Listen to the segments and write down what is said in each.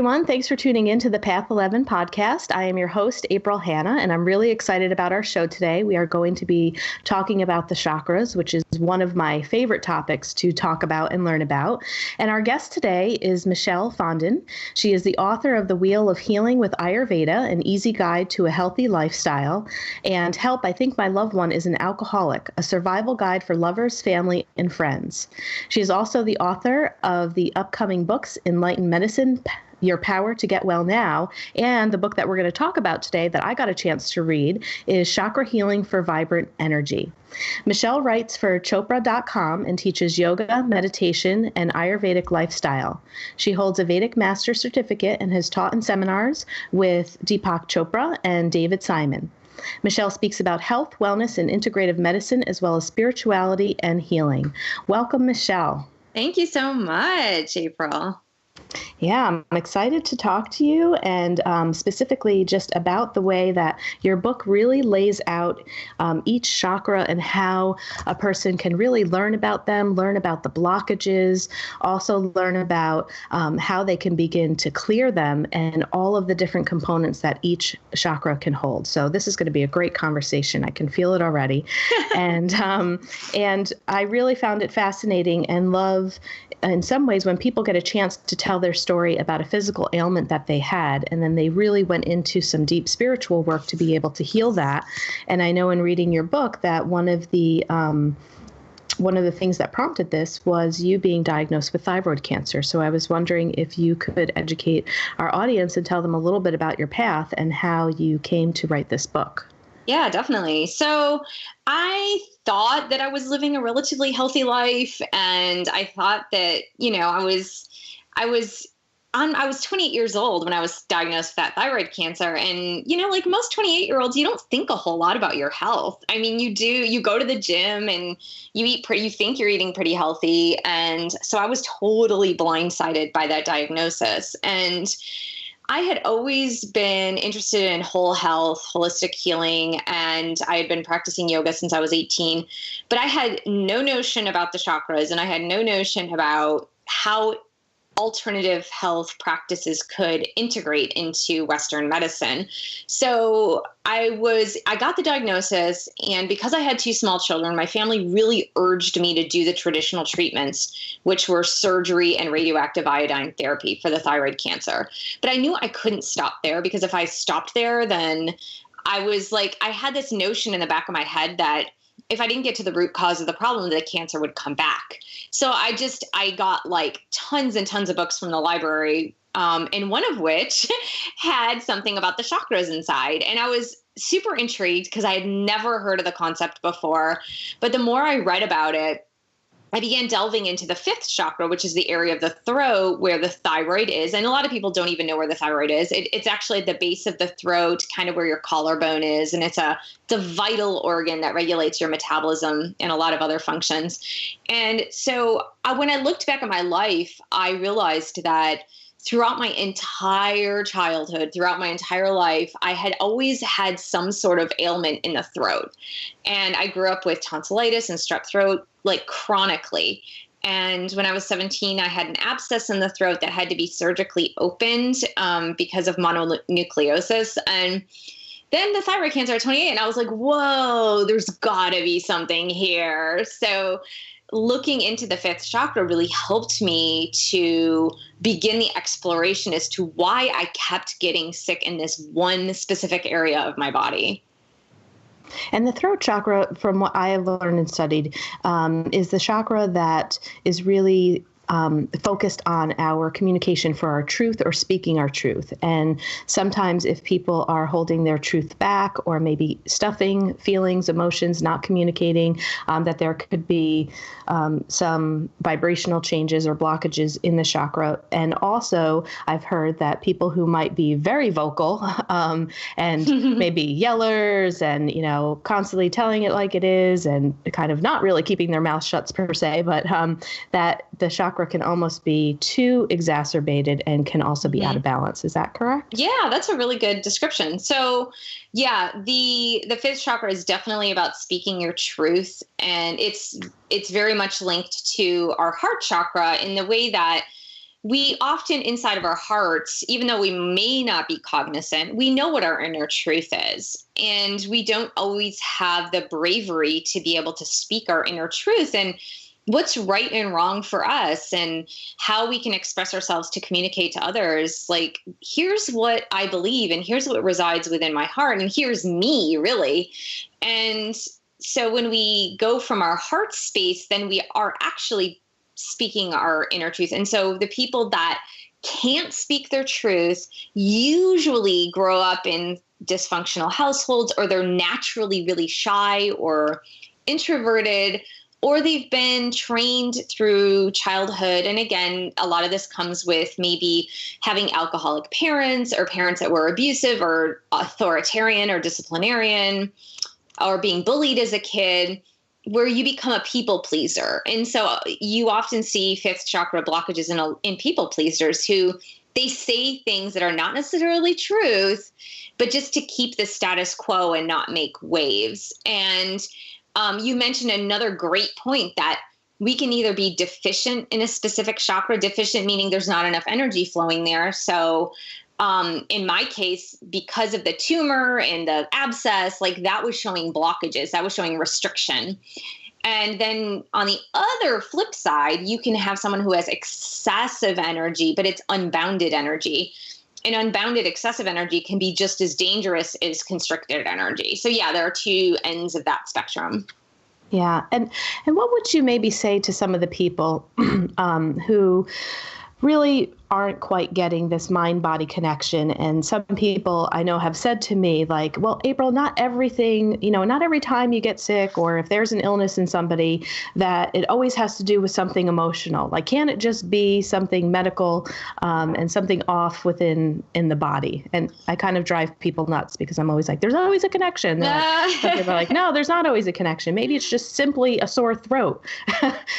everyone. Thanks for tuning in to the Path 11 podcast. I am your host, April Hanna, and I'm really excited about our show today. We are going to be talking about the chakras, which is one of my favorite topics to talk about and learn about. And our guest today is Michelle Fondin. She is the author of The Wheel of Healing with Ayurveda, an easy guide to a healthy lifestyle, and Help, I Think My Loved One is an Alcoholic, a survival guide for lovers, family, and friends. She is also the author of the upcoming books, Enlightened Medicine, Your Power to Get Well Now, and the book that we're going to talk about today that I got a chance to read is Chakra Healing for Vibrant Energy. Michelle writes for Chopra.com and teaches yoga, meditation, and Ayurvedic lifestyle. She holds a Vedic Master certificate and has taught in seminars with Deepak Chopra and David Simon. Michelle speaks about health, wellness, and integrative medicine, as well as spirituality and healing. Welcome, Michelle. Thank you so much, April. Yeah, I'm excited to talk to you and specifically just about the way that your book really lays out each chakra and how a person can really learn about them, learn about the blockages, also learn about how they can begin to clear them and all of the different components that each chakra can hold. So this is going to be a great conversation. I can feel it already. and I really found it fascinating and love in some ways when people get a chance to tell their story about a physical ailment that they had, and then they really went into some deep spiritual work to be able to heal that. And I know in reading your book that one of the things that prompted this was you being diagnosed with thyroid cancer. So I was wondering if you could educate our audience and tell them a little bit about your path and how you came to write this book. Yeah, definitely. So I thought that I was living a relatively healthy life, and I thought that, I was 28 years old when I was diagnosed with that thyroid cancer. And, like most 28-year-olds, you don't think a whole lot about your health. I mean, you go to the gym and you think you're eating pretty healthy. And so I was totally blindsided by that diagnosis. And I had always been interested in whole health, holistic healing, and I had been practicing yoga since I was 18. But I had no notion about the chakras, and I had no notion about how alternative health practices could integrate into Western medicine. So I got the diagnosis, and because I had two small children, my family really urged me to do the traditional treatments, which were surgery and radioactive iodine therapy for the thyroid cancer. But I knew I couldn't stop there, because if I stopped there, then I had this notion in the back of my head that if I didn't get to the root cause of the problem, the cancer would come back. So I got like tons and tons of books from the library, and one of which had something about the chakras inside. And I was super intrigued because I had never heard of the concept before. But the more I read about it, I began delving into the fifth chakra, which is the area of the throat where the thyroid is. And a lot of people don't even know where the thyroid is. It's actually at the base of the throat, kind of where your collarbone is. And it's a vital organ that regulates your metabolism and a lot of other functions. And so when I looked back at my life, I realized that throughout my entire childhood, throughout my entire life, I had always had some sort of ailment in the throat. And I grew up with tonsillitis and strep throat, like chronically. And when I was 17, I had an abscess in the throat that had to be surgically opened because of mononucleosis. And then the thyroid cancer at 28, and I was like, whoa, there's gotta be something here. So looking into the fifth chakra really helped me to begin the exploration as to why I kept getting sick in this one specific area of my body. And the throat chakra, from what I have learned and studied, is the chakra that is really focused on our communication for our truth or speaking our truth. And sometimes if people are holding their truth back or maybe stuffing feelings, emotions, not communicating, that there could be some vibrational changes or blockages in the chakra. And also I've heard that people who might be very vocal and maybe yellers and, constantly telling it like it is and kind of not really keeping their mouth shut per se, but that the chakra can almost be too exacerbated and can also be out of balance. Is that correct? Yeah, that's a really good description. So yeah, the fifth chakra is definitely about speaking your truth. And it's very much linked to our heart chakra in the way that we often inside of our hearts, even though we may not be cognizant, we know what our inner truth is. And we don't always have the bravery to be able to speak our inner truth and what's right and wrong for us and how we can express ourselves to communicate to others. Like, here's what I believe and here's what resides within my heart and here's me, really. And so when we go from our heart space, then we are actually speaking our inner truth. And so the people that can't speak their truth usually grow up in dysfunctional households, or they're naturally really shy or introverted, or they've been trained through childhood. And again, a lot of this comes with maybe having alcoholic parents or parents that were abusive or authoritarian or disciplinarian, or being bullied as a kid, where you become a people pleaser. And so you often see fifth chakra blockages in people pleasers who they say things that are not necessarily truth, but just to keep the status quo and not make waves. And you mentioned another great point, that we can either be deficient in a specific chakra, deficient meaning there's not enough energy flowing there. So in my case, because of the tumor and the abscess, like that was showing blockages, that was showing restriction. And then on the other flip side, you can have someone who has excessive energy, but it's unbounded energy. And unbounded excessive energy can be just as dangerous as constricted energy. So yeah, there are two ends of that spectrum. Yeah. And what would you maybe say to some of the people who really aren't quite getting this mind-body connection? And some people I know have said to me, like, well, April, not everything, not every time you get sick, or if there's an illness in somebody, that it always has to do with something emotional. Like, can't it just be something medical and something off in the body? And I kind of drive people nuts because I'm always like, there's always a connection. Some people are like, no, there's not always a connection. Maybe it's just simply a sore throat.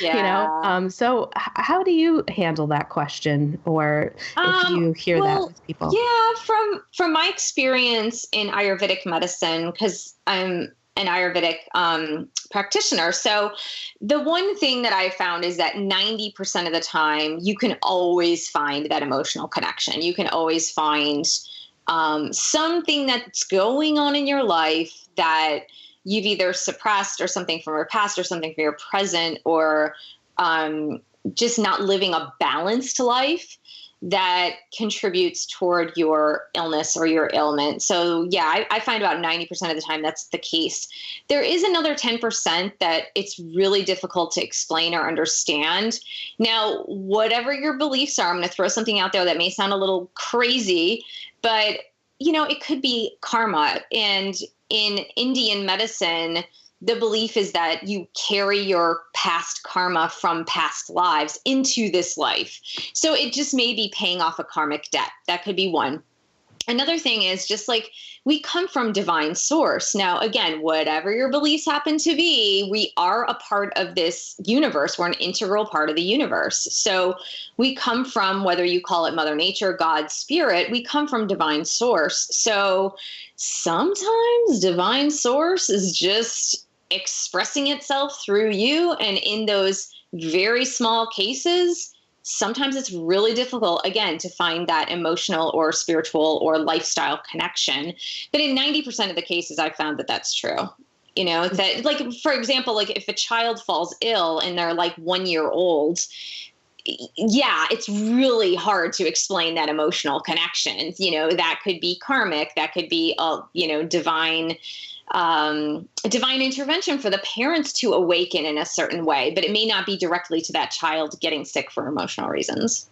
Yeah. So how do you handle that question? Or if you hear that with people? Yeah, from my experience in Ayurvedic medicine, because I'm an Ayurvedic practitioner. So the one thing that I found is that 90% of the time, you can always find that emotional connection. You can always find something that's going on in your life that you've either suppressed, or something from your past, or something from your present, or just not living a balanced life that contributes toward your illness or your ailment. So yeah, I find about 90% of the time that's the case. There is another 10% that it's really difficult to explain or understand. Now, whatever your beliefs are, I'm going to throw something out there that may sound a little crazy, but it could be karma. And in Indian medicine, the belief is that you carry your past karma from past lives into this life. So it just may be paying off a karmic debt. That could be one. Another thing is just like, we come from divine source. Now, again, whatever your beliefs happen to be, we are a part of this universe. We're an integral part of the universe. So we come from, whether you call it Mother Nature, God, Spirit, we come from divine source. So sometimes divine source is just expressing itself through you. And in those very small cases, sometimes it's really difficult, again, to find that emotional or spiritual or lifestyle connection. But in 90% of the cases, I found that that's true. That, like, for example, like if a child falls ill and they're like 1 year old, yeah, it's really hard to explain that emotional connection. That could be karmic, that could be, divine intervention for the parents to awaken in a certain way, but it may not be directly to that child getting sick for emotional reasons.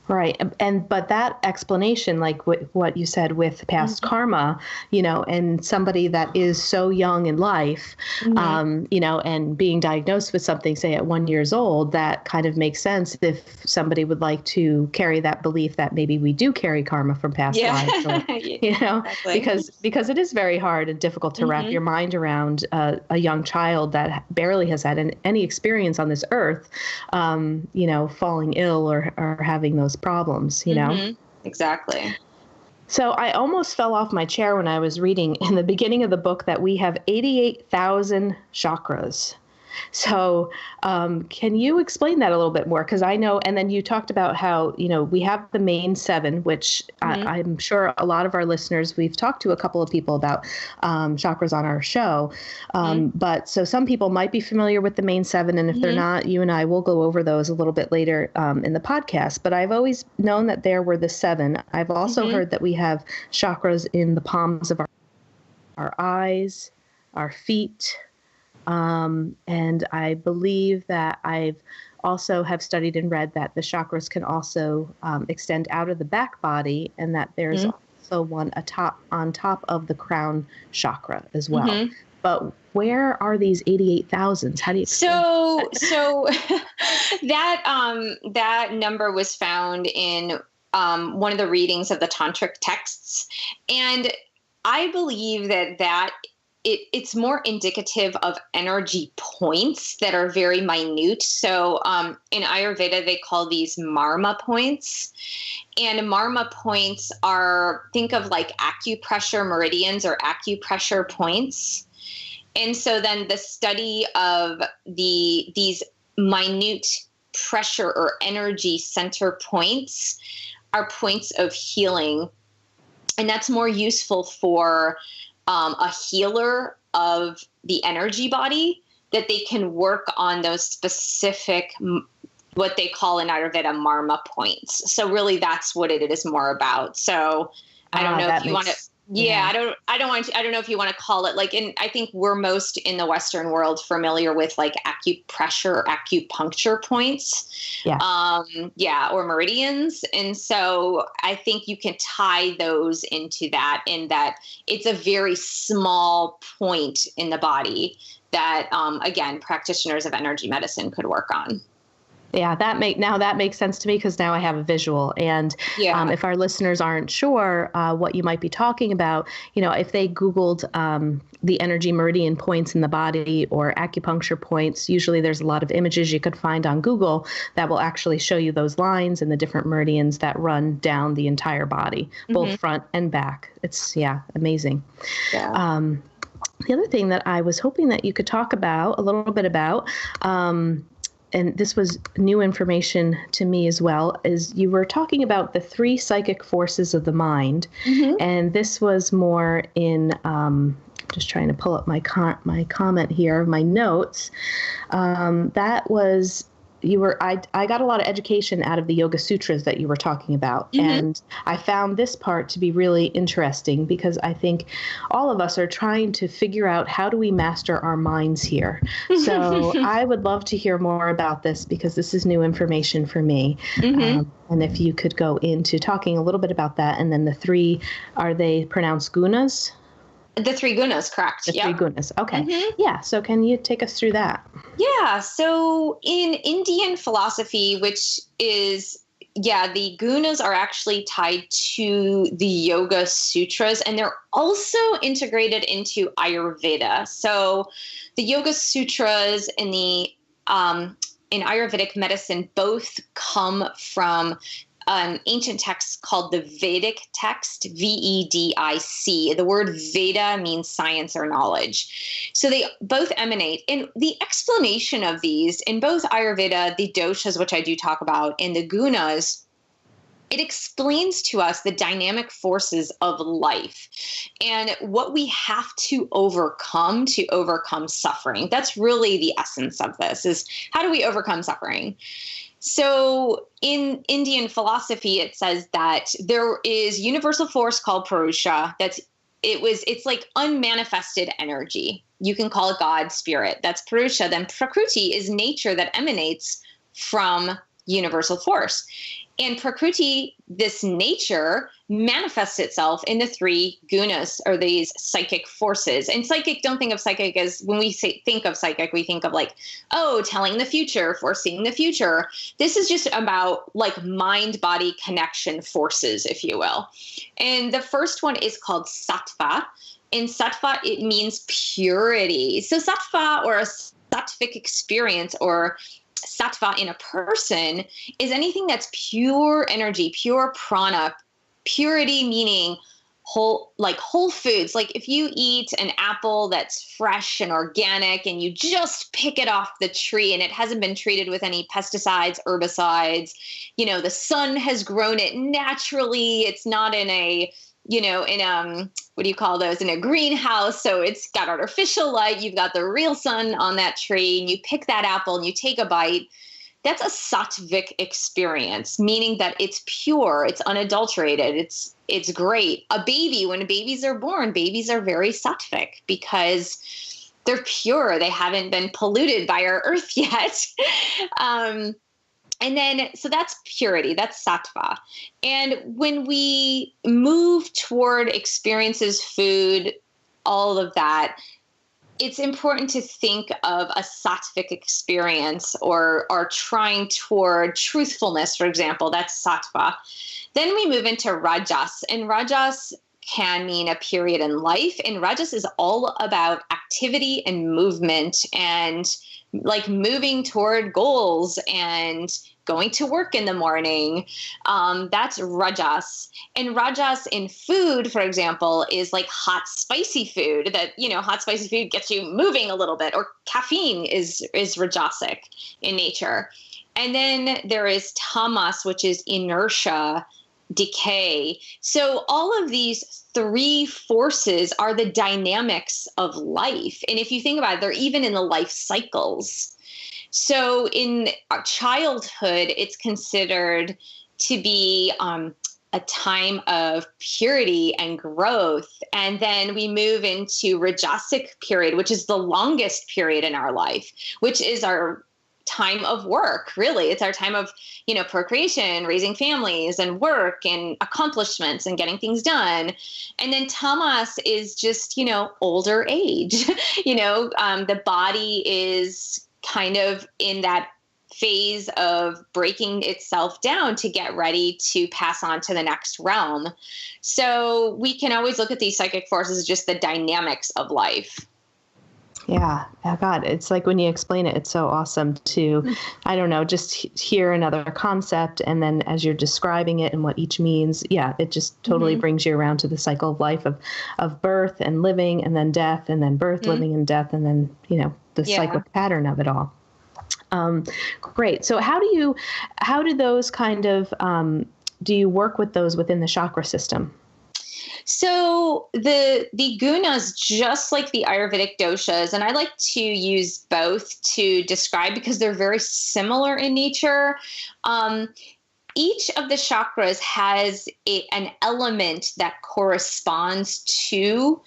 Right. But that explanation, like what you said with past karma, and somebody that is so young in life, and being diagnosed with something, say at 1 year old, that kind of makes sense if somebody would like to carry that belief that maybe we do carry karma from past lives, or, Exactly. because it is very hard and difficult to wrap your mind around a young child that barely has had any experience on this earth, falling ill or having those problems, Exactly. So I almost fell off my chair when I was reading in the beginning of the book that we have 88,000 chakras. So can you explain that a little bit more? Because I know, and then you talked about how, we have the main seven, which I'm sure a lot of our listeners, we've talked to a couple of people about chakras on our show. But so some people might be familiar with the main seven. And if they're not, you and I will go over those a little bit later in the podcast. But I've always known that there were the seven. I've also heard that we have chakras in the palms of our eyes, our feet. And I believe that I've also have studied and read that the chakras can also extend out of the back body, and that there's also one on top of the crown chakra as well. But where are these 88,000s? How do you explain so that number was found in one of the readings of the tantric texts, and I believe that it's more indicative of energy points that are very minute. So in Ayurveda, they call these marma points. And marma points think of like acupressure meridians or acupressure points. And so then the study of these minute pressure or energy center points are points of healing. And that's more useful for a healer of the energy body, that they can work on those specific, what they call in Ayurveda, marma points. So really that's what it is more about. So I don't know if you want to, I don't know if you want to call it like, I think we're most in the Western world familiar with like acupressure or acupuncture points, or meridians. And so I think you can tie those into that, in that it's a very small point in the body that, again, practitioners of energy medicine could work on. Yeah, that makes sense to me, because now I have a visual. And if our listeners aren't sure what you might be talking about, if they Googled the energy meridian points in the body or acupuncture points, usually there's a lot of images you could find on Google that will actually show you those lines and the different meridians that run down the entire body, both front and back. It's amazing. Yeah. The other thing that I was hoping that you could talk about a little bit about, and this was new information to me as well, is you were talking about the three psychic forces of the mind. And this was more in, just trying to pull up my comment here, my notes. That was, I got a lot of education out of the Yoga Sutras that you were talking about. And I found this part to be really interesting, because I think all of us are trying to figure out, how do we master our minds here? So I would love to hear more about this, because this is new information for me. And if you could go into talking a little bit about that. And then the three, are they pronounced gunas? The three gunas, correct. The three gunas. Okay. Yeah. So can you take us through that? Yeah. So in Indian philosophy, which is, the gunas are actually tied to the Yoga Sutras, and they're also integrated into Ayurveda. So the Yoga Sutras and in Ayurvedic medicine both come from an ancient text called the Vedic text, Vedic. The word Veda means science or knowledge. So they both emanate. And the explanation of these in both Ayurveda, the doshas, which I do talk about, and the gunas, it explains to us the dynamic forces of life and what we have to overcome suffering. That's really the essence of this, is how do we overcome suffering? So in Indian philosophy, it says that there is universal force called Purusha. It's like unmanifested energy. You can call it God, spirit. That's Purusha. Then Prakriti is nature that emanates from universal force. And Prakriti, this nature, manifests itself in the three gunas, or these psychic forces. And psychic, don't think of psychic as, when we think of psychic, we think of like, telling the future, foreseeing the future. This is just about like mind-body connection forces, if you will. And the first one is called sattva. In sattva, it means purity. So sattva, or a sattvic experience, or sattva in a person, is anything that's pure energy, pure prana. Purity meaning whole foods. Like if you eat an apple that's fresh and organic and you just pick it off the tree and it hasn't been treated with any pesticides, herbicides, the sun has grown it naturally. It's not in a, what do you call those? In a greenhouse. So it's got artificial light. You've got the real sun on that tree and you pick that apple and you take a bite. That's a sattvic experience, meaning that it's pure, it's unadulterated, it's great. A baby, when babies are born, babies are very sattvic because they're pure. They haven't been polluted by our earth yet. So that's purity, that's sattva. And when we move toward experiences, food, all of that, it's important to think of a sattvic experience or trying toward truthfulness, for example. That's sattva. Then we move into rajas, and rajas can mean a period in life. And rajas is all about activity and movement and like moving toward goals and going to work in the morning. That's rajas. And rajas in food, for example, is like hot, spicy food that, hot, spicy food gets you moving a little bit, or caffeine is rajasic in nature. And then there is tamas, which is inertia, decay. So all of these three forces are the dynamics of life. And if you think about it, they're even in the life cycles. So in our childhood, it's considered to be a time of purity and growth. And then we move into rajasic period, which is the longest period in our life, which is our time of work. Really, it's our time of, procreation, raising families and work and accomplishments and getting things done. And then tamas is just, older age. The body is kind of in that phase of breaking itself down to get ready to pass on to the next realm. So we can always look at these psychic forces as just the dynamics of life. Yeah. Oh God, it's like when you explain it, it's so awesome to, I don't know, just hear another concept. And then as you're describing it and what each means, it just totally brings you around to the cycle of life of birth and living and then death and then birth, living and death. And then, the cyclic pattern of it all. Great. So how do those kind of, do you work with those within the chakra system? So the gunas, just like the Ayurvedic doshas, and I like to use both to describe because they're very similar in nature. Each of the chakras has an element that corresponds to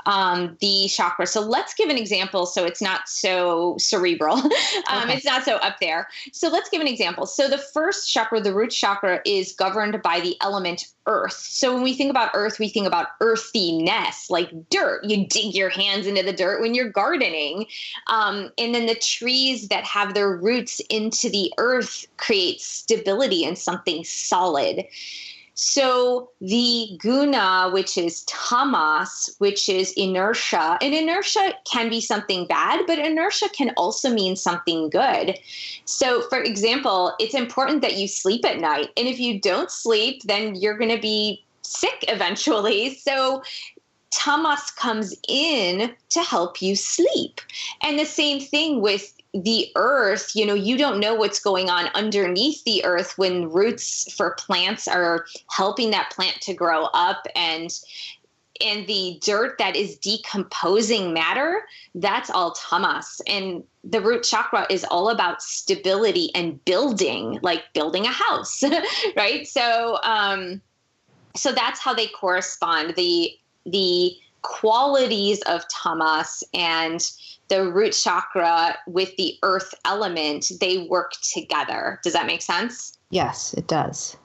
the chakra. So let's give an example so it's not so cerebral. Okay. It's not so up there. So let's give an example. So the first chakra, the root chakra, is governed by the element earth. So when we think about earth, we think about earthiness, like dirt. You dig your hands into the dirt when you're gardening. And then the trees that have their roots into the earth create stability and something solid. So the guna, which is tamas, which is inertia, and inertia can be something bad, but inertia can also mean something good. So for example, it's important that you sleep at night. And if you don't sleep, then you're going to be sick eventually. So tamas comes in to help you sleep. And the same thing with the earth, you don't know what's going on underneath the earth when roots for plants are helping that plant to grow up, and the dirt that is decomposing matter, that's all tamas. And the root chakra is all about stability and building, like building a house, right? So that's how they correspond. The qualities of tamas and the root chakra with the earth element, they work together. Does that make sense? Yes, it does.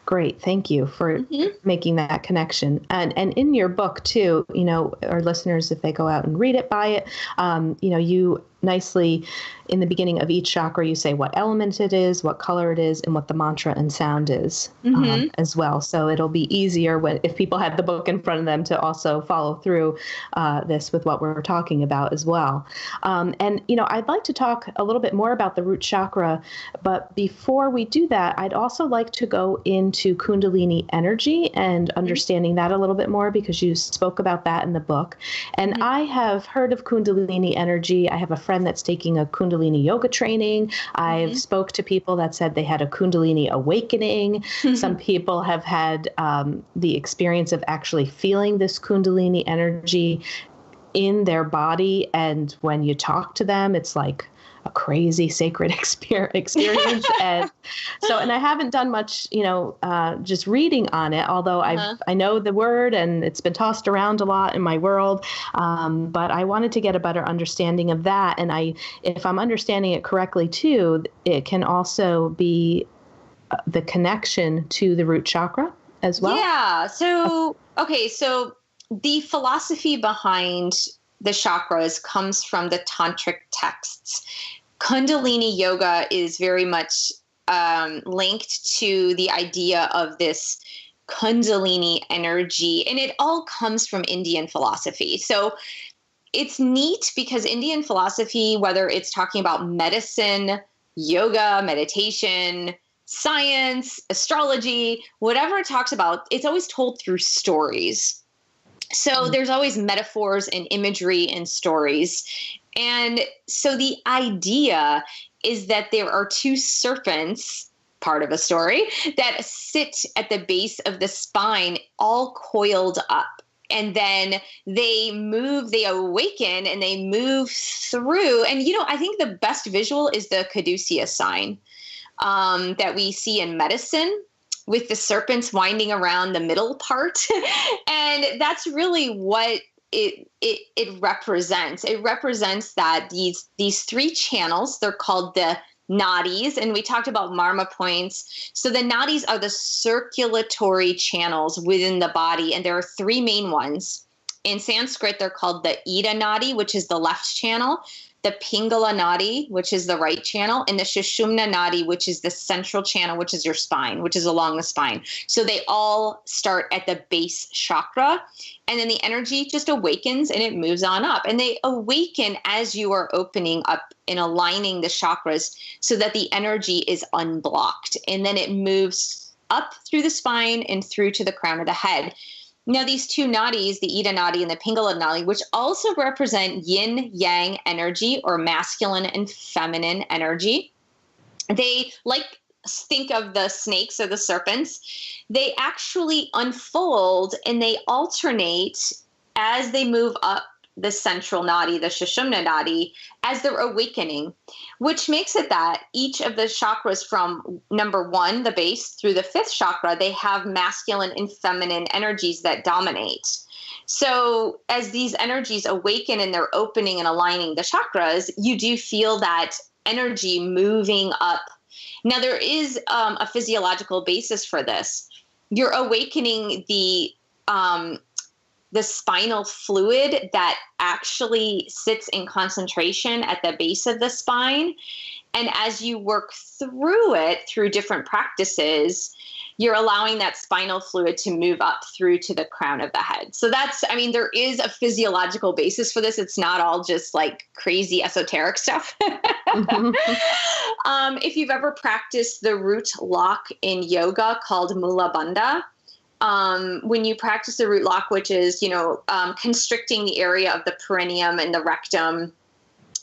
Great. Thank you for making that connection. And in your book too, our listeners, if they go out and read it, buy it, you nicely in the beginning of each chakra, you say what element it is, what color it is, and what the mantra and sound is as well. So it'll be easier if people have the book in front of them to also follow through this with what we're talking about as well. And, I'd like to talk a little bit more about the root chakra, but before we do that, I'd also like to go into Kundalini energy and understanding that a little bit more, because you spoke about that in the book. And I have heard of Kundalini energy. I have a friend that's taking a Kundalini yoga training. I've spoke to people that said they had a Kundalini awakening. Some people have had the experience of actually feeling this Kundalini energy in their body. And when you talk to them, it's like a crazy sacred experience. And I haven't done much, just reading on it, although I know the word and it's been tossed around a lot in my world. But I wanted to get a better understanding of that. And if I'm understanding it correctly too, it can also be the connection to the root chakra as well. Yeah. So the philosophy behind the chakras comes from the tantric texts. Kundalini yoga is very much linked to the idea of this Kundalini energy, and it all comes from Indian philosophy. So it's neat because Indian philosophy, whether it's talking about medicine, yoga, meditation, science, astrology, whatever it talks about, it's always told through stories. So there's always metaphors and imagery and stories. And so the idea is that there are two serpents, part of a story, that sit at the base of the spine, all coiled up. And then they awaken and they move through. And, I think the best visual is the caduceus sign that we see in medicine, with the serpents winding around the middle part. And that's really what it represents. It represents that these three channels, they're called the nadis, and we talked about marma points. So the nadis are the circulatory channels within the body, and there are three main ones. In Sanskrit, they're called the Ida nadi, which is the left channel, the Pingala nadi, which is the right channel, and the Sushumna nadi, which is the central channel, which is your spine, which is along the spine. So they all start at the base chakra, and then the energy just awakens and it moves on up. And they awaken as you are opening up and aligning the chakras so that the energy is unblocked. And then it moves up through the spine and through to the crown of the head. Now, these two nadis, the Ida nadi and the Pingala nadi, which also represent yin-yang energy or masculine and feminine energy, they think of the snakes or the serpents. They actually unfold and they alternate as they move up the central nadi, the Sushumna nadi, as they're awakening, which makes it that each of the chakras from number 1, the base, through the 5th chakra, they have masculine and feminine energies that dominate. So as these energies awaken and they're opening and aligning the chakras, you do feel that energy moving up. Now, there is a physiological basis for this. You're awakening the spinal fluid that actually sits in concentration at the base of the spine. And as you work through it, through different practices, you're allowing that spinal fluid to move up through to the crown of the head. So there is a physiological basis for this. It's not all just like crazy esoteric stuff. If you've ever practiced the root lock in yoga called Mula Bandha, when you practice the root lock, which is, constricting the area of the perineum and the rectum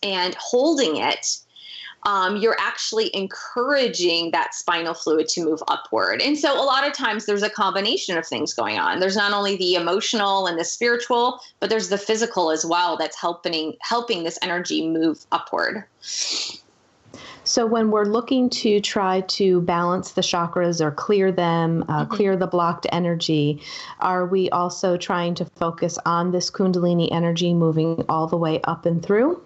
and holding it, you're actually encouraging that spinal fluid to move upward. And so a lot of times there's a combination of things going on. There's not only the emotional and the spiritual, but there's the physical as well that's helping this energy move upward. So when we're looking to try to balance the chakras or clear them, clear the blocked energy, are we also trying to focus on this Kundalini energy moving all the way up and through?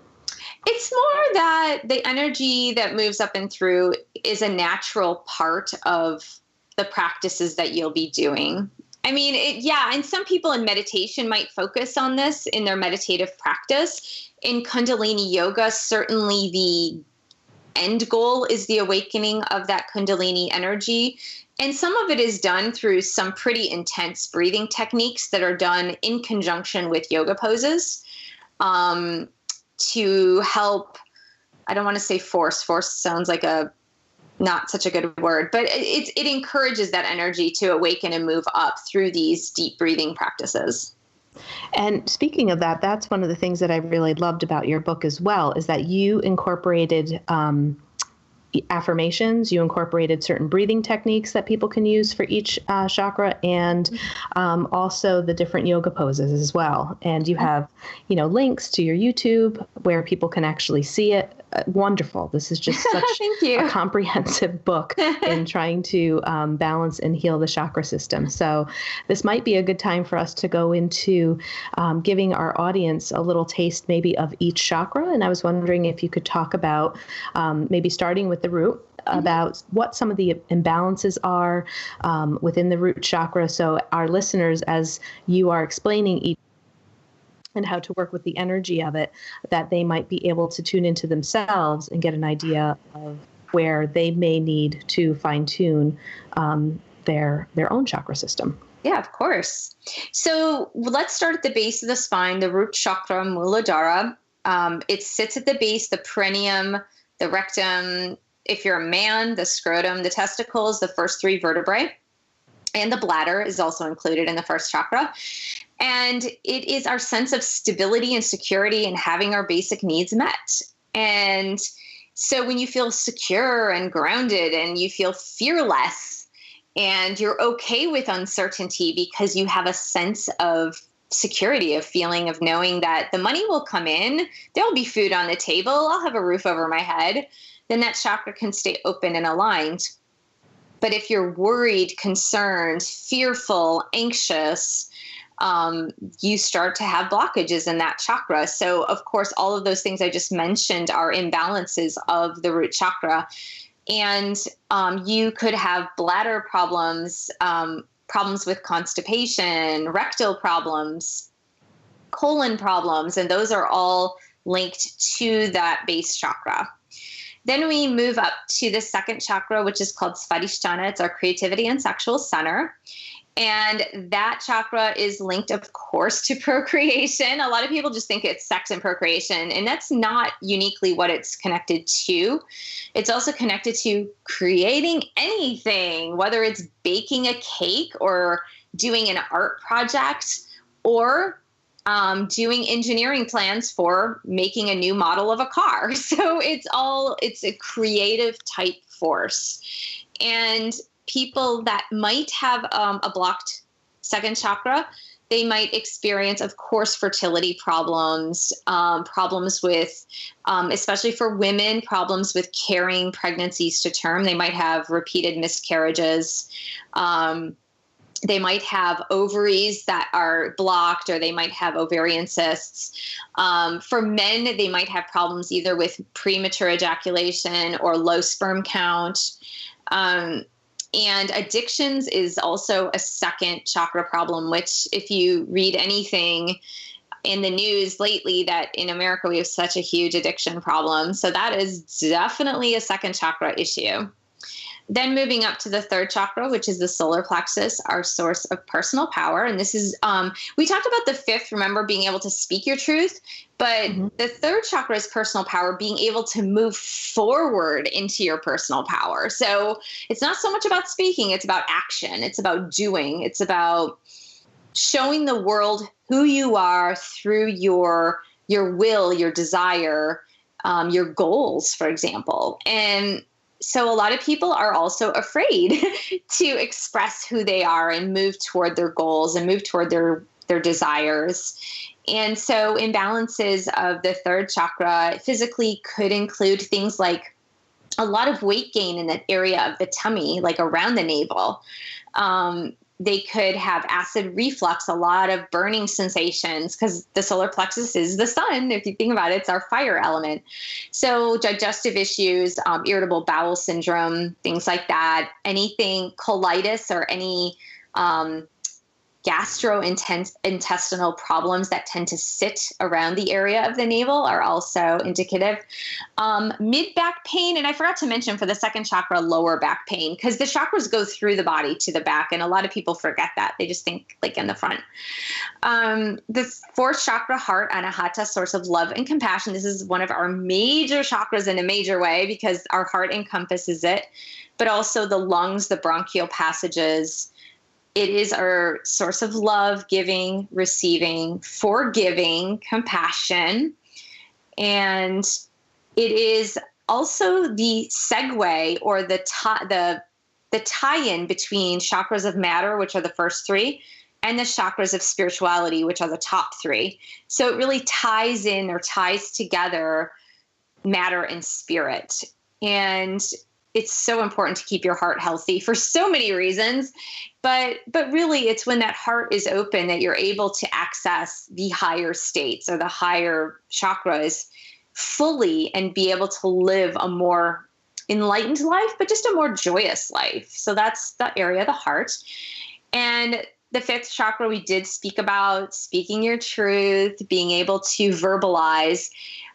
It's more that the energy that moves up and through is a natural part of the practices that you'll be doing. I mean, and some people in meditation might focus on this in their meditative practice. In Kundalini yoga, certainly the end goal is the awakening of that Kundalini energy. And some of it is done through some pretty intense breathing techniques that are done in conjunction with yoga poses to help. I don't want to say force. Force sounds like not such a good word, but it encourages that energy to awaken and move up through these deep breathing practices. And speaking of that, that's one of the things that I really loved about your book as well, is that you incorporated affirmations, you incorporated certain breathing techniques that people can use for each chakra, and also the different yoga poses as well. And you have, links to your YouTube where people can actually see it. Wonderful. This is just such a comprehensive book in trying to balance and heal the chakra system. So this might be a good time for us to go into giving our audience a little taste maybe of each chakra. And I was wondering if you could talk about maybe starting with the root, about what some of the imbalances are within the root chakra. So our listeners, as you are explaining each and how to work with the energy of it, that they might be able to tune into themselves and get an idea of where they may need to fine-tune their own chakra system. Yeah, of course. So let's start at the base of the spine, the root chakra, Muladhara. It sits at the base, the perineum, the rectum. If you're a man, the scrotum, the testicles, the first 3 vertebrae, and the bladder is also included in the first chakra. And it is our sense of stability and security and having our basic needs met. And so when you feel secure and grounded and you feel fearless and you're okay with uncertainty because you have a sense of security, of feeling of knowing that the money will come in, there'll be food on the table, I'll have a roof over my head, then that chakra can stay open and aligned. But if you're worried, concerned, fearful, anxious, you start to have blockages in that chakra. So, of course, all of those things I just mentioned are imbalances of the root chakra. And you could have bladder problems, problems with constipation, rectal problems, colon problems, and those are all linked to that base chakra. Then we move up to the second chakra, which is called Svadhisthana. It's our creativity and sexual center. And that chakra is linked, of course, to procreation. A lot of people just think it's sex and procreation, and that's not uniquely what it's connected to. It's also connected to creating anything, whether it's baking a cake or doing an art project or doing engineering plans for making a new model of a car. So it's a creative type force. And people that might have a blocked second chakra, they might experience, of course, fertility problems, problems with, especially for women, problems with carrying pregnancies to term. They might have repeated miscarriages. They might have ovaries that are blocked, or they might have ovarian cysts. For men, they might have problems either with premature ejaculation or low sperm count. And addictions is also a second chakra problem, which if you read anything in the news lately, that in America we have such a huge addiction problem. So that is definitely a second chakra issue. Then moving up to the third chakra, which is the solar plexus, our source of personal power. And this is, we talked about the fifth, remember, being able to speak your truth. But the third chakra is personal power, being able to move forward into your personal power. So it's not so much about speaking, it's about action. It's about doing. It's about showing the world who you are through your will, your desire, your goals, for example. And so a lot of people are also afraid to express who they are and move toward their goals and move toward their desires. And so imbalances of the third chakra physically could include things like a lot of weight gain in that area of the tummy, like around the navel. They could have acid reflux, a lot of burning sensations, because the solar plexus is the sun. If you think about it, it's our fire element. So digestive issues, irritable bowel syndrome, things like that, anything, colitis or any gastrointestinal problems that tend to sit around the area of the navel are also indicative. Mid-back pain, and I forgot to mention for the second chakra, lower back pain, because the chakras go through the body to the back, and a lot of people forget that. They just think like in the front. The fourth chakra, heart, anahata, source of love and compassion. This is one of our major chakras in a major way because our heart encompasses it, but also the lungs, the bronchial passages. It is our source of love, giving, receiving, forgiving, compassion. And it is also the segue or the tie-in between chakras of matter, which are the first three, and the chakras of spirituality, which are the top three. So it really ties in or ties together matter and spirit. And it's so important to keep your heart healthy for so many reasons, but really it's when that heart is open that you're able to access the higher states or the higher chakras fully and be able to live a more enlightened life, but just a more joyous life. So that's the area of the heart. And the fifth chakra, we did speak about speaking your truth, being able to verbalize.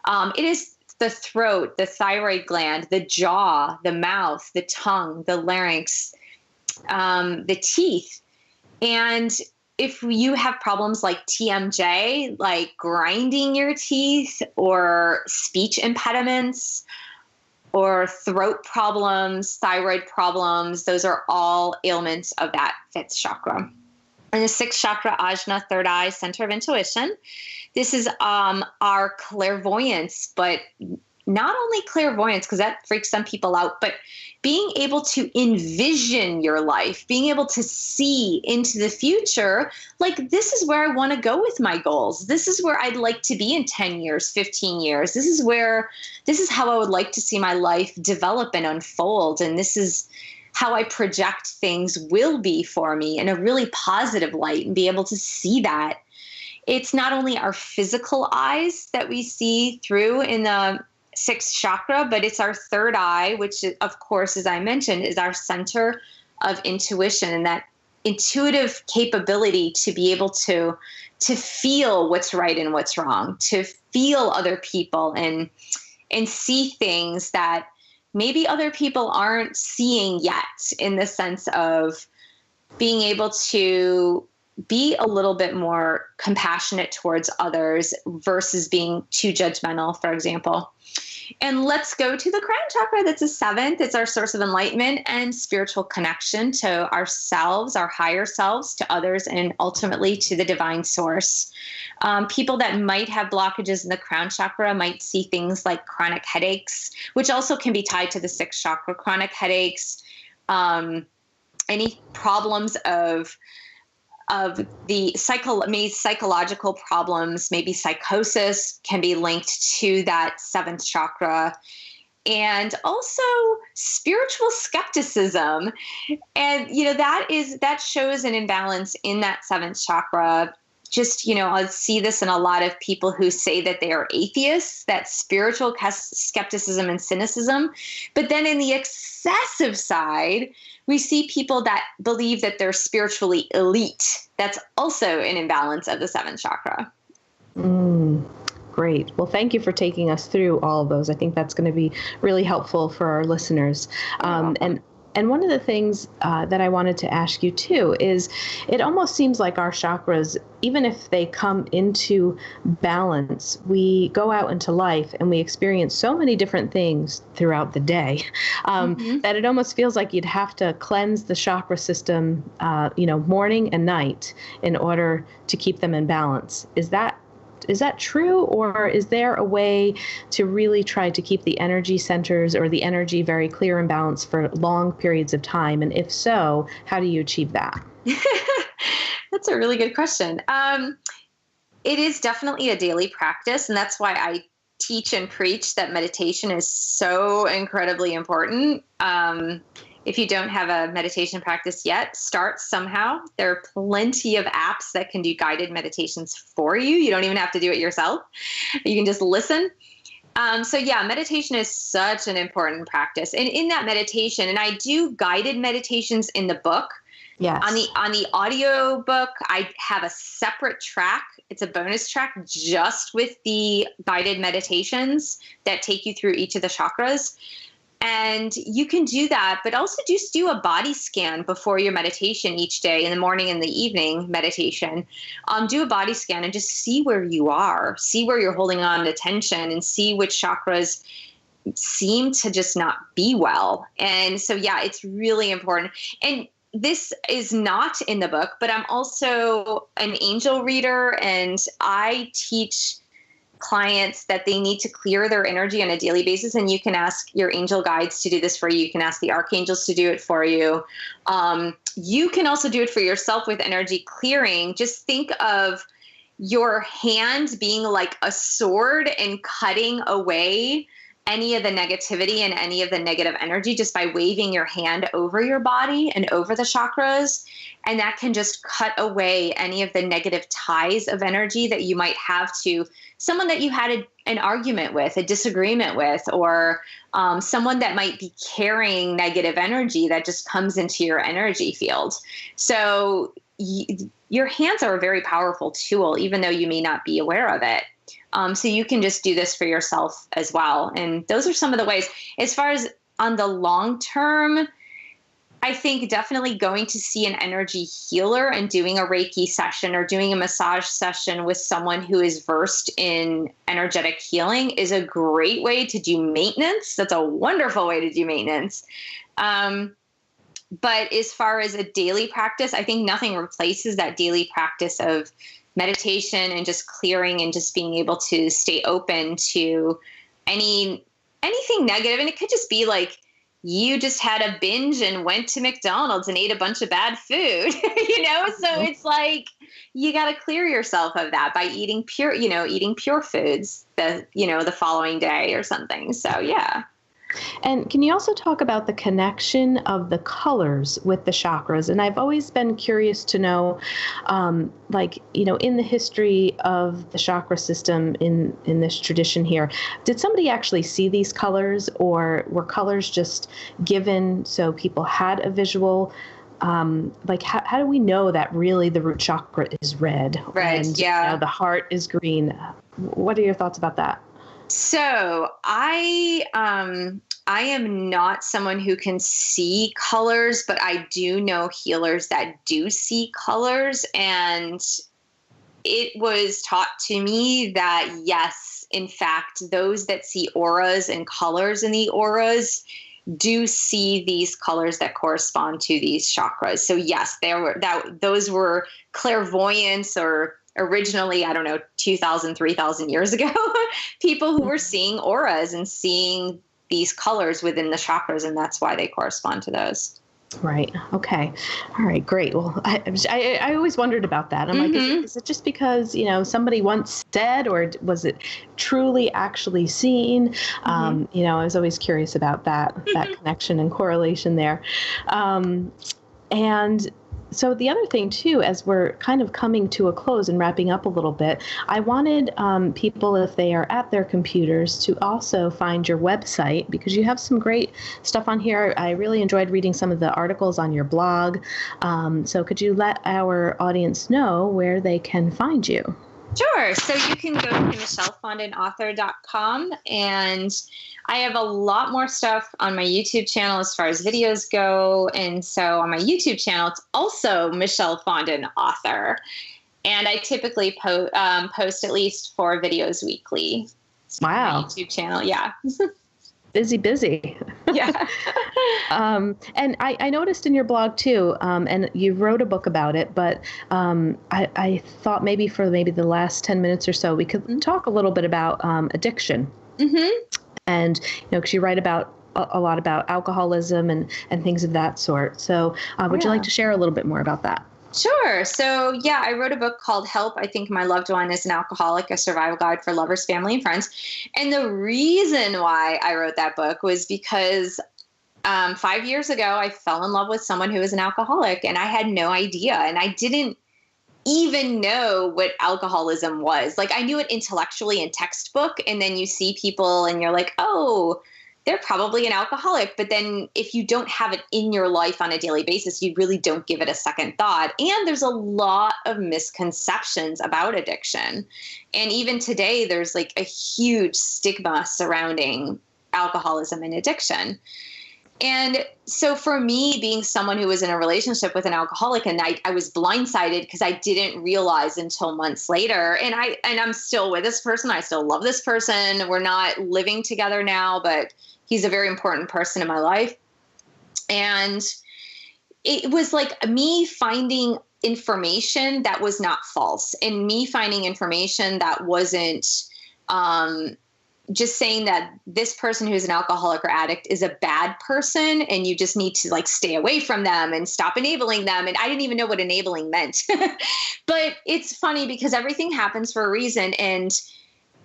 It is the throat, the thyroid gland, the jaw, the mouth, the tongue, the larynx, the teeth. And if you have problems like TMJ, like grinding your teeth or speech impediments or throat problems, thyroid problems, those are all ailments of that fifth chakra. And the sixth chakra, ajna, third eye, center of intuition. This is our clairvoyance, but not only clairvoyance, because that freaks some people out, but being able to envision your life, being able to see into the future, like this is where I want to go with my goals. This is where I'd like to be in 10 years, 15 years. This is how I would like to see my life develop and unfold. And this is how I project things will be for me in a really positive light and be able to see that. It's not only our physical eyes that we see through in the sixth chakra, but it's our third eye, which of course, as I mentioned, is our center of intuition and that intuitive capability to be able to feel what's right and what's wrong, to feel other people and see things that maybe other people aren't seeing yet, in the sense of being able to be a little bit more compassionate towards others versus being too judgmental, for example. And let's go to the crown chakra. That's a seventh. It's our source of enlightenment and spiritual connection to ourselves, our higher selves, to others, and ultimately to the divine source. People that might have blockages in the crown chakra might see things like chronic headaches, which also can be tied to the sixth chakra. Chronic headaches, any problems of the psychological problems, maybe psychosis can be linked to that seventh chakra, and also spiritual skepticism. And, that shows an imbalance in that seventh chakra. Just, I see this in a lot of people who say that they are atheists, that spiritual skepticism and cynicism. But then in the excessive side, we see people that believe that they're spiritually elite. That's also an imbalance of the seventh chakra. Great. Well, thank you for taking us through all of those. I think that's going to be really helpful for our listeners. And one of the things that I wanted to ask you too is it almost seems like our chakras, even if they come into balance, we go out into life and we experience so many different things throughout the day that it almost feels like you'd have to cleanse the chakra system, morning and night in order to keep them in balance. Is that true, or is there a way to really try to keep the energy centers or the energy very clear and balanced for long periods of time? And if so, how do you achieve that? That's a really good question. It is definitely a daily practice, and that's why I teach and preach that meditation is so incredibly important. If you don't have a meditation practice yet, start somehow. There are plenty of apps that can do guided meditations for you. You don't even have to do it yourself. You can just listen. Meditation is such an important practice. And in that meditation, and I do guided meditations in the book, Yes. On the audio book, I have a separate track. It's a bonus track just with the guided meditations that take you through each of the chakras. And you can do that, but also just do a body scan before your meditation each day, in the morning and the evening meditation. Do a body scan and just see where you are, see where you're holding on to tension, and see which chakras seem to just not be well. And so, yeah, it's really important. And this is not in the book, but I'm also an angel reader, and I teach clients that they need to clear their energy on a daily basis. And you can ask your angel guides to do this for you. You can ask the archangels to do it for you. You can also do it for yourself with energy clearing. Just think of your hand being like a sword and cutting away any of the negativity and any of the negative energy just by waving your hand over your body and over the chakras. And that can just cut away any of the negative ties of energy that you might have to someone that you had an argument with, a disagreement with, or someone that might be carrying negative energy that just comes into your energy field. So your hands are a very powerful tool, even though you may not be aware of it. So you can just do this for yourself as well. And those are some of the ways. As far as on the long term, I think definitely going to see an energy healer and doing a Reiki session or doing a massage session with someone who is versed in energetic healing is a great way to do maintenance. That's a wonderful way to do maintenance. But as far as a daily practice, I think nothing replaces that daily practice of meditation and just clearing and just being able to stay open to anything negative. And it could just be like you just had a binge and went to McDonald's and ate a bunch of bad food, So it's like you got to clear yourself of that by eating pure foods the following day or something. So, yeah. And can you also talk about the connection of the colors with the chakras? And I've always been curious to know, in the history of the chakra system in this tradition here, did somebody actually see these colors, or were colors just given so people had a visual? How do we know that really the root chakra is red? Right. And, yeah. The heart is green? What are your thoughts about that? So I am not someone who can see colors, but I do know healers that do see colors. And it was taught to me that, yes, in fact, those that see auras and colors in the auras do see these colors that correspond to these chakras. So yes, those were clairvoyance, or originally, 2,000, 3,000 years ago, people who were seeing auras and seeing these colors within the chakras, and that's why they correspond to those. Right. Okay. All right. Great. Well, I always wondered about that. I'm like, is it just because, somebody once said, or was it truly actually seen? I was always curious about that connection and correlation there. And so the other thing, too, as we're kind of coming to a close and wrapping up a little bit, I wanted people, if they are at their computers, to also find your website, because you have some great stuff on here. I really enjoyed reading some of the articles on your blog. So could you let our audience know where they can find you? Sure. So you can go to michellefondinauthor.com, and I have a lot more stuff on my YouTube channel as far as videos go. And so on my YouTube channel, it's also Michelle Fondin Author. And I typically post at least 4 videos weekly. Wow. On my YouTube channel. Yeah. Busy. Yeah. And I noticed in your blog too, and you wrote a book about it, but I thought maybe for the last 10 minutes or so, we could talk a little bit about addiction. Mm-hmm. And, because you write about a lot about alcoholism and things of that sort. So would you like to share a little bit more about that? Sure. So, yeah, I wrote a book called Help, I Think My Loved One is an Alcoholic, a Survival Guide for Lovers, Family, and Friends. And the reason why I wrote that book was because 5 years ago, I fell in love with someone who was an alcoholic, and I had no idea. And I didn't even know what alcoholism was. Like, I knew it intellectually in textbook, and then you see people and you're like, oh, they're probably an alcoholic. But then if you don't have it in your life on a daily basis, you really don't give it a second thought. And there's a lot of misconceptions about addiction. And even today, there's like a huge stigma surrounding alcoholism and addiction. And so for me, being someone who was in a relationship with an alcoholic, and I was blindsided because I didn't realize until months later, and I'm still with this person. I still love this person. We're not living together now, but he's a very important person in my life. And it was like me finding information that was not false, and me finding information that wasn't, just saying that this person who's an alcoholic or addict is a bad person and you just need to like stay away from them and stop enabling them. And I didn't even know what enabling meant. But it's funny because everything happens for a reason. And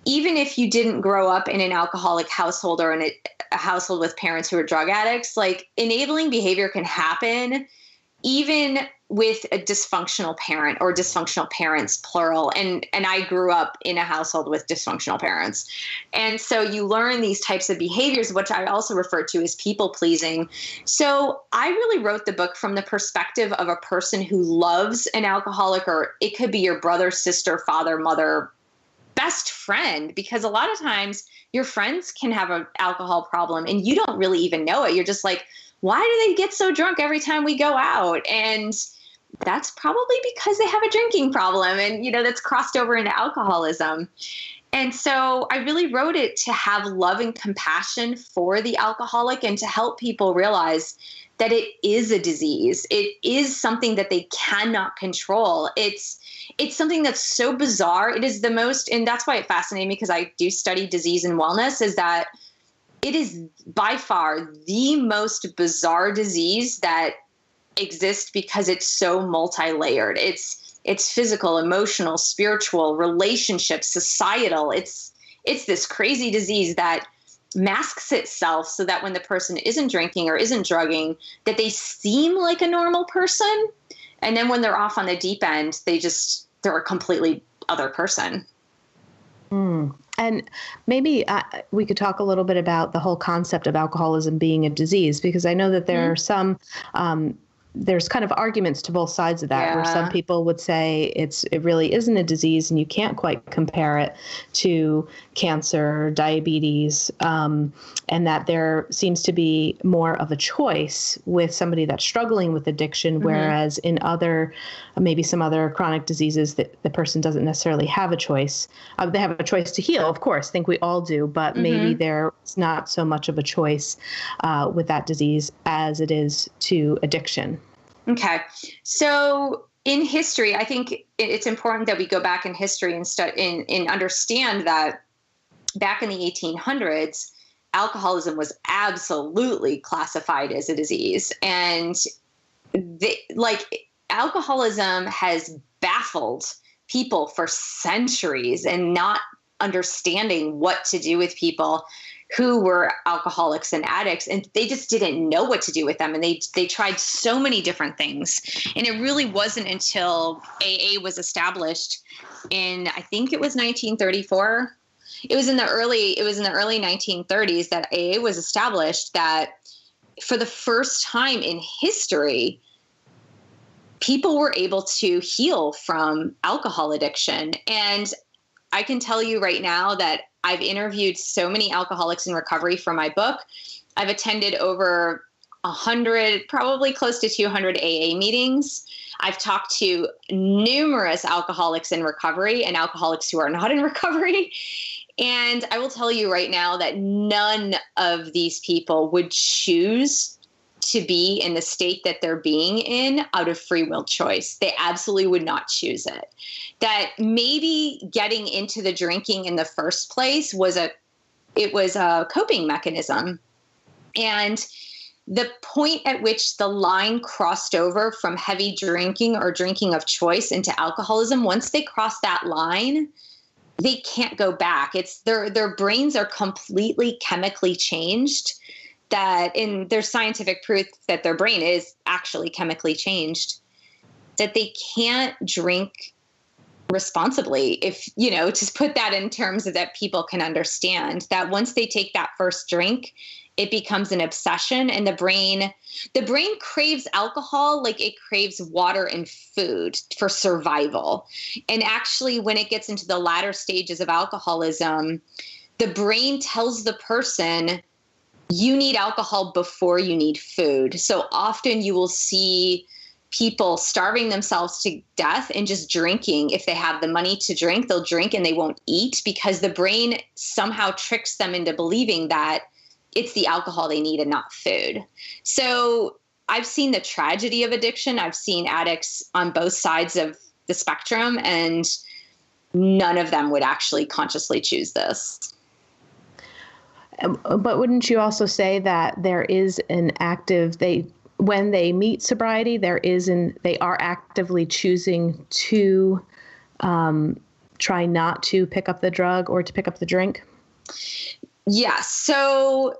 even if you didn't grow up in an alcoholic household or in a household with parents who are drug addicts, like enabling behavior can happen even with a dysfunctional parent or dysfunctional parents, plural. And I grew up in a household with dysfunctional parents. And so you learn these types of behaviors, which I also refer to as people pleasing. So I really wrote the book from the perspective of a person who loves an alcoholic, or it could be your brother, sister, father, mother, best friend, because a lot of times your friends can have an alcohol problem and you don't really even know it. You're just like, why do they get so drunk every time we go out? And that's probably because they have a drinking problem, and, you know, that's crossed over into alcoholism. And so I really wrote it to have love and compassion for the alcoholic and to help people realize that it is a disease. It is something that they cannot control. It's something that's so bizarre. It is the most, and that's why it fascinated me, because I do study disease and wellness, is that it is by far the most bizarre disease that exists because it's so multi-layered. It's physical, emotional, spiritual, relationship, societal. It's this crazy disease that masks itself so that when the person isn't drinking or isn't drugging, that they seem like a normal person. And then when they're off on the deep end, they're a completely other person. And maybe we could talk a little bit about the whole concept of alcoholism being a disease, because I know that there are some, there's kind of arguments to both sides of that, where some people would say it really isn't a disease and you can't quite compare it to cancer, diabetes, and that there seems to be more of a choice with somebody that's struggling with addiction, whereas in maybe some other chronic diseases that the person doesn't necessarily have a choice. They have a choice to heal, of course, I think we all do, but maybe there's not so much of a choice with that disease as it is to addiction. Okay. So in history, I think it's important that we go back in history and understand that back in the 1800s, alcoholism was absolutely classified as a disease. And alcoholism has baffled people for centuries, and not understanding what to do with people who were alcoholics and addicts, and they just didn't know what to do with them. And they tried so many different things. And it really wasn't until AA was established in, I think it was 1934. It was in the early 1930s that AA was established, that for the first time in history, people were able to heal from alcohol addiction. And I can tell you right now that I've interviewed so many alcoholics in recovery for my book. I've attended over 100, probably close to 200 AA meetings. I've talked to numerous alcoholics in recovery and alcoholics who are not in recovery. And I will tell you right now that none of these people would choose to be in the state that they're being in out of free will choice. They absolutely would not choose it. That maybe getting into the drinking in the first place was a coping mechanism. And the point at which the line crossed over from heavy drinking or drinking of choice into alcoholism, once they cross that line, they can't go back. It's their brains are completely chemically changed. That in there's scientific proof that their brain is actually chemically changed, that they can't drink responsibly. If, to put that in terms of that people can understand, that once they take that first drink, it becomes an obsession, and the brain craves alcohol like it craves water and food for survival. And actually, when it gets into the latter stages of alcoholism, the brain tells the person, you need alcohol before you need food. So often you will see people starving themselves to death and just drinking. If they have the money to drink, they'll drink and they won't eat, because the brain somehow tricks them into believing that it's the alcohol they need and not food. So I've seen the tragedy of addiction. I've seen addicts on both sides of the spectrum, and none of them would actually consciously choose this. But wouldn't you also say that there is an active, when they meet sobriety, they are actively choosing to try not to pick up the drug or to pick up the drink? Yes. So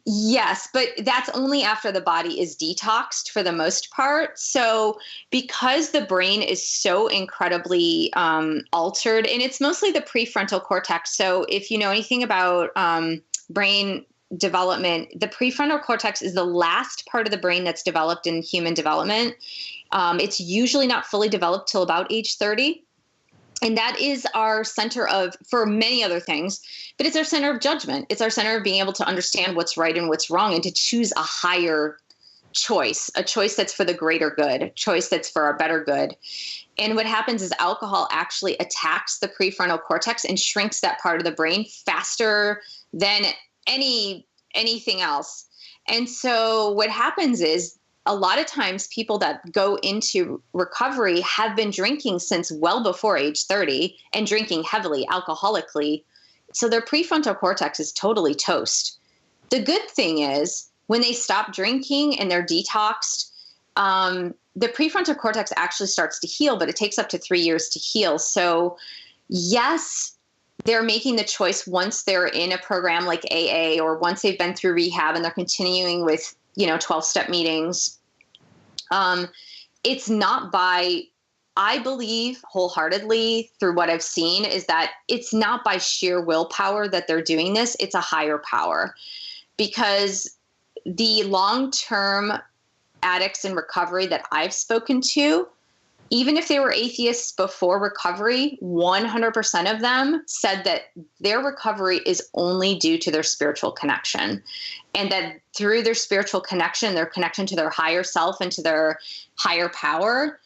yes, but that's only after the body is detoxed for the most part. So because the brain is so incredibly altered, and it's mostly the prefrontal cortex. So if you know anything about brain development, the prefrontal cortex is the last part of the brain that's developed in human development. It's usually not fully developed till about age 30. And that is our center for many other things, but it's our center of judgment. It's our center of being able to understand what's right and what's wrong, and to choose a higher choice, a choice that's for the greater good, a choice that's for our better good. And what happens is alcohol actually attacks the prefrontal cortex and shrinks that part of the brain faster than anything else. And so what happens is, a lot of times people that go into recovery have been drinking since well before age 30 and drinking heavily, alcoholically. So their prefrontal cortex is totally toast. The good thing is, when they stop drinking and they're detoxed, the prefrontal cortex actually starts to heal, but it takes up to 3 years to heal. So yes, they're making the choice once they're in a program like AA, or once they've been through rehab and they're continuing with 12-step meetings. It's not I believe wholeheartedly through what I've seen, is that it's not by sheer willpower that they're doing this. It's a higher power, because the long-term addicts in recovery that I've spoken to, even if they were atheists before recovery, 100% of them said that their recovery is only due to their spiritual connection. And that through their spiritual connection, their connection to their higher self and to their higher power,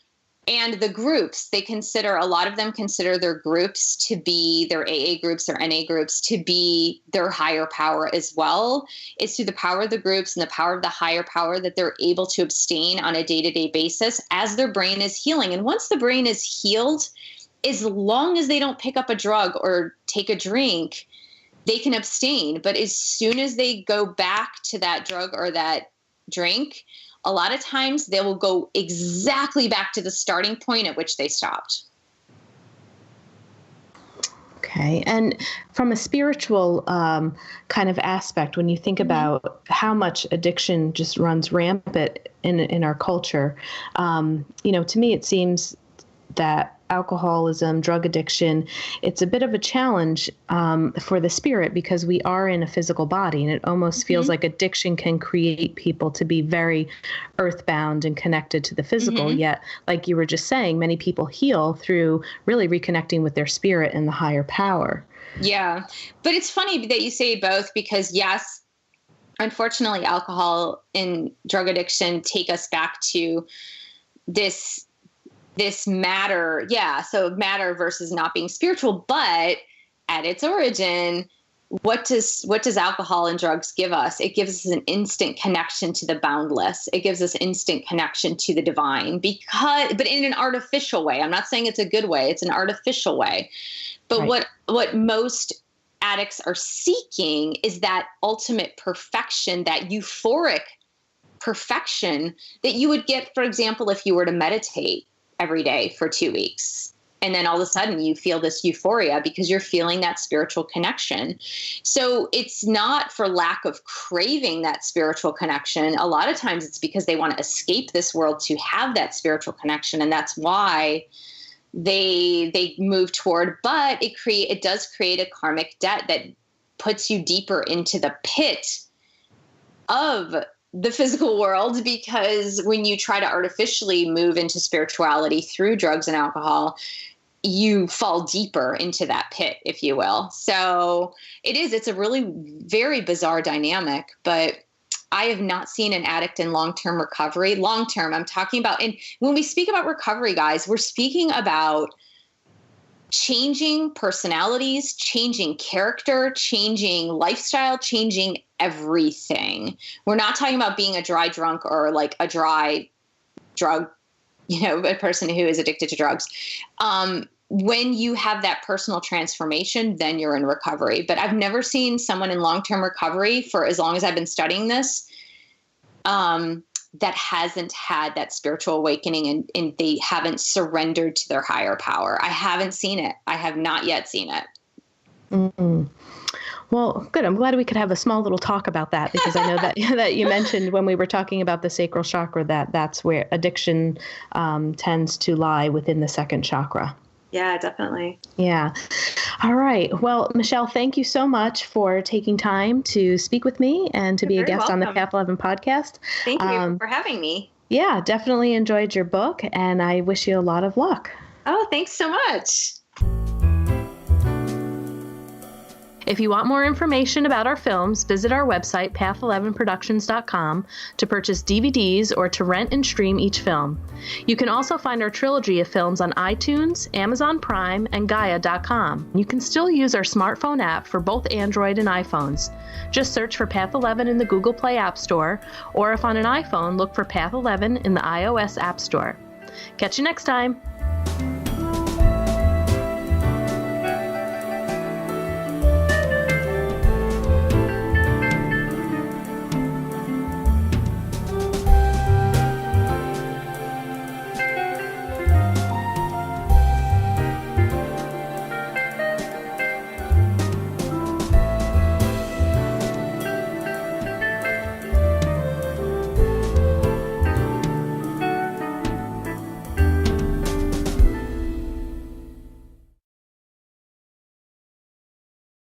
and the groups, a lot of them consider their groups to be their AA groups or NA groups to be their higher power as well. It's through the power of the groups and the power of the higher power that they're able to abstain on a day-to-day basis as their brain is healing. And once the brain is healed, as long as they don't pick up a drug or take a drink, they can abstain. But as soon as they go back to that drug or that drink, a lot of times they will go exactly back to the starting point at which they stopped. Okay. And from a spiritual kind of aspect, when you think about how much addiction just runs rampant in our culture, to me, it seems that alcoholism, drug addiction, it's a bit of a challenge for the spirit, because we are in a physical body, and it almost feels like addiction can create people to be very earthbound and connected to the physical. Yet, like you were just saying, many people heal through really reconnecting with their spirit and the higher power. Yeah. But it's funny that you say both, because yes, unfortunately, alcohol and drug addiction take us back to this matter. Yeah. So matter versus not being spiritual, but at its origin, what does alcohol and drugs give us? It gives us an instant connection to the boundless. It gives us instant connection to the divine, but in an artificial way. I'm not saying it's a good way. It's an artificial way. But right. What most addicts are seeking is that ultimate perfection, that euphoric perfection that you would get, for example, if you were to meditate every day for 2 weeks. And then all of a sudden you feel this euphoria because you're feeling that spiritual connection. So it's not for lack of craving that spiritual connection. A lot of times it's because they want to escape this world to have that spiritual connection. And that's why they move toward, but it does create a karmic debt that puts you deeper into the pit of the physical world, because when you try to artificially move into spirituality through drugs and alcohol, you fall deeper into that pit, if you will. So it's a really very bizarre dynamic, but I have not seen an addict in long-term recovery. Long-term, I'm talking about, and when we speak about recovery, guys, we're speaking about changing personalities, changing character, changing lifestyle, changing everything. We're not talking about being a dry drunk or like a dry drug, a person who is addicted to drugs. When you have that personal transformation, then you're in recovery. But I've never seen someone in long-term recovery for as long as I've been studying this, that hasn't had that spiritual awakening and they haven't surrendered to their higher power. I haven't seen it. I have not yet seen it. Mm-hmm. Well, good. I'm glad we could have a small little talk about that, because I know that you mentioned when we were talking about the sacral chakra that's where addiction tends to lie, within the second chakra. Yeah, definitely. Yeah. All right. Well, Michelle, thank you so much for taking time to speak with me and to be a guest on the Path 11 podcast. Thank you for having me. Yeah, definitely enjoyed your book, and I wish you a lot of luck. Oh, thanks so much. If you want more information about our films, visit our website, path11productions.com, to purchase DVDs or to rent and stream each film. You can also find our trilogy of films on iTunes, Amazon Prime, and Gaia.com. You can still use our smartphone app for both Android and iPhones. Just search for Path 11 in the Google Play App Store, or if on an iPhone, look for Path 11 in the iOS App Store. Catch you next time.